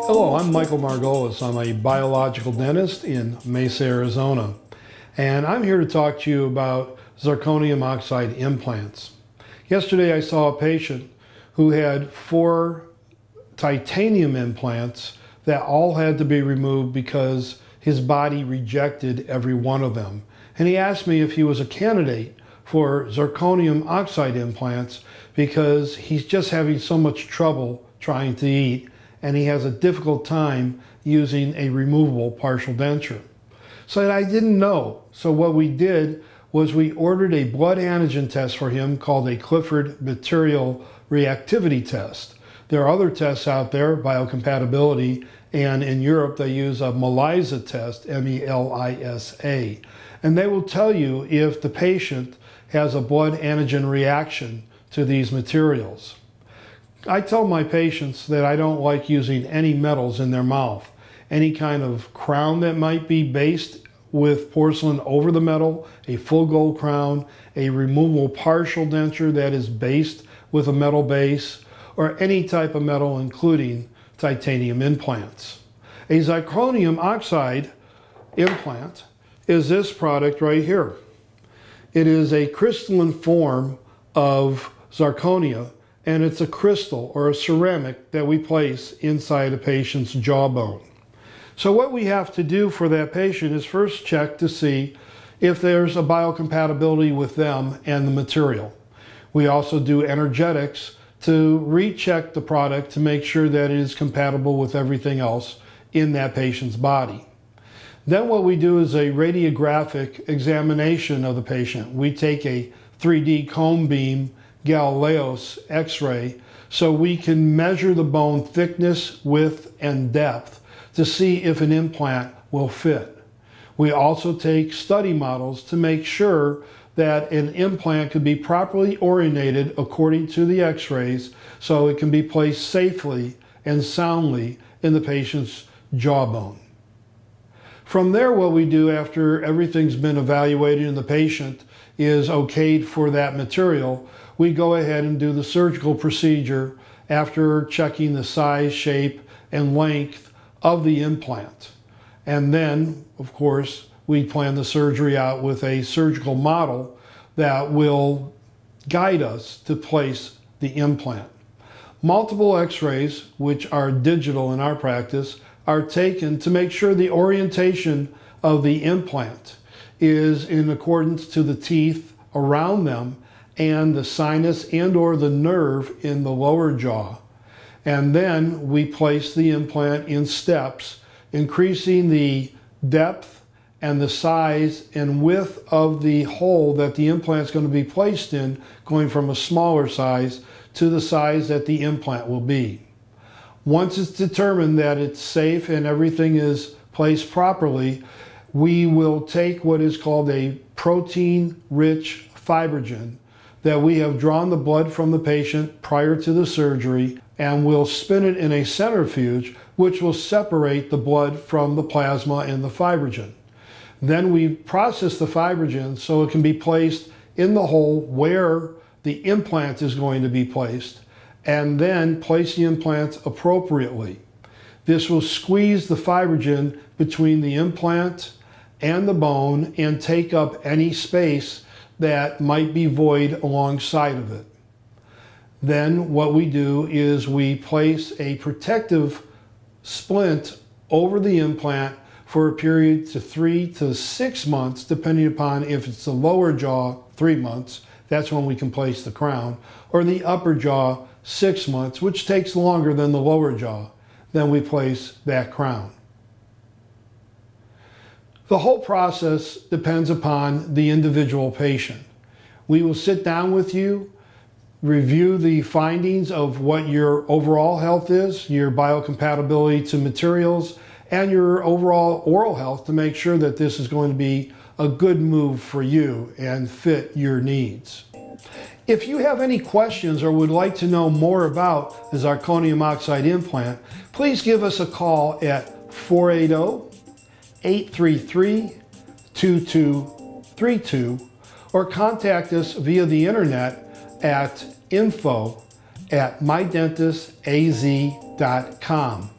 Hello, I'm Michael Margolis. I'm a biological dentist in Mesa, Arizona. And I'm here to talk to you about zirconium oxide implants. Yesterday I saw a patient who had 4 titanium implants that all had to be removed because his body rejected every one of them. And he asked me if he was a candidate for zirconium oxide implants because he's just having so much trouble trying to eat, and he has a difficult time using a removable partial denture. So I didn't know. So what we did was we ordered a blood antigen test for him called a Clifford material reactivity test. There are other tests out there, biocompatibility, and in Europe they use a MELISA test, M-E-L-I-S-A. And they will tell you if the patient has a blood antigen reaction to these materials. I tell my patients that I don't like using any metals in their mouth. Any kind of crown that might be based with porcelain over the metal, a full gold crown, a removable partial denture that is based with a metal base, or any type of metal including titanium implants. A zirconium oxide implant is this product right here. It is a crystalline form of zirconia, and it's a crystal or a ceramic that we place inside a patient's jawbone. So what we have to do for that patient is first check to see if there's a biocompatibility with them and the material. We also do energetics to recheck the product to make sure that it is compatible with everything else in that patient's body. Then what we do is a radiographic examination of the patient. We take a 3D cone beam Galileos X-ray so we can measure the bone thickness, width, and depth to see if an implant will fit. We also take study models to make sure that an implant could be properly orientated according to the X-rays so it can be placed safely and soundly in the patient's jawbone. From there, what we do after everything's been evaluated and the patient is okayed for that material, we go ahead and do the surgical procedure after checking the size, shape, and length of the implant. And then, of course, we plan the surgery out with a surgical model that will guide us to place the implant. Multiple X-rays, which are digital in our practice, are taken to make sure the orientation of the implant is in accordance to the teeth around them and the sinus and or the nerve in the lower jaw. And then we place the implant in steps, increasing the depth and the size and width of the hole that the implant is going to be placed in, going from a smaller size to the size that the implant will be. Once it's determined that it's safe and everything is placed properly, we will take what is called a protein-rich fibrogen that we have drawn the blood from the patient prior to the surgery, and we'll spin it in a centrifuge which will separate the blood from the plasma and the fibrogen. Then we process the fibrogen so it can be placed in the hole where the implant is going to be placed, and then place the implant appropriately. This will squeeze the fibrogen between the implant and the bone and take up any space that might be void alongside of it. Then what we do is we place a protective splint over the implant for a period to 3 to 6 months, depending upon if it's the lower jaw, 3 months, that's when we can place the crown, or the upper jaw, 6 months, which takes longer than the lower jaw. Then we place that crown. The whole process depends upon the individual patient. We will sit down with you, review the findings of what your overall health is, your biocompatibility to materials, and your overall oral health to make sure that this is going to be a good move for you and fit your needs. If you have any questions or would like to know more about the zirconium oxide implant, please give us a call at 480-833-2232 or contact us via the internet at info at mydentistaz.com.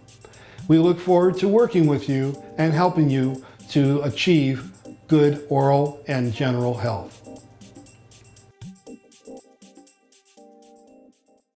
We look forward to working with you and helping you to achieve good oral and general health.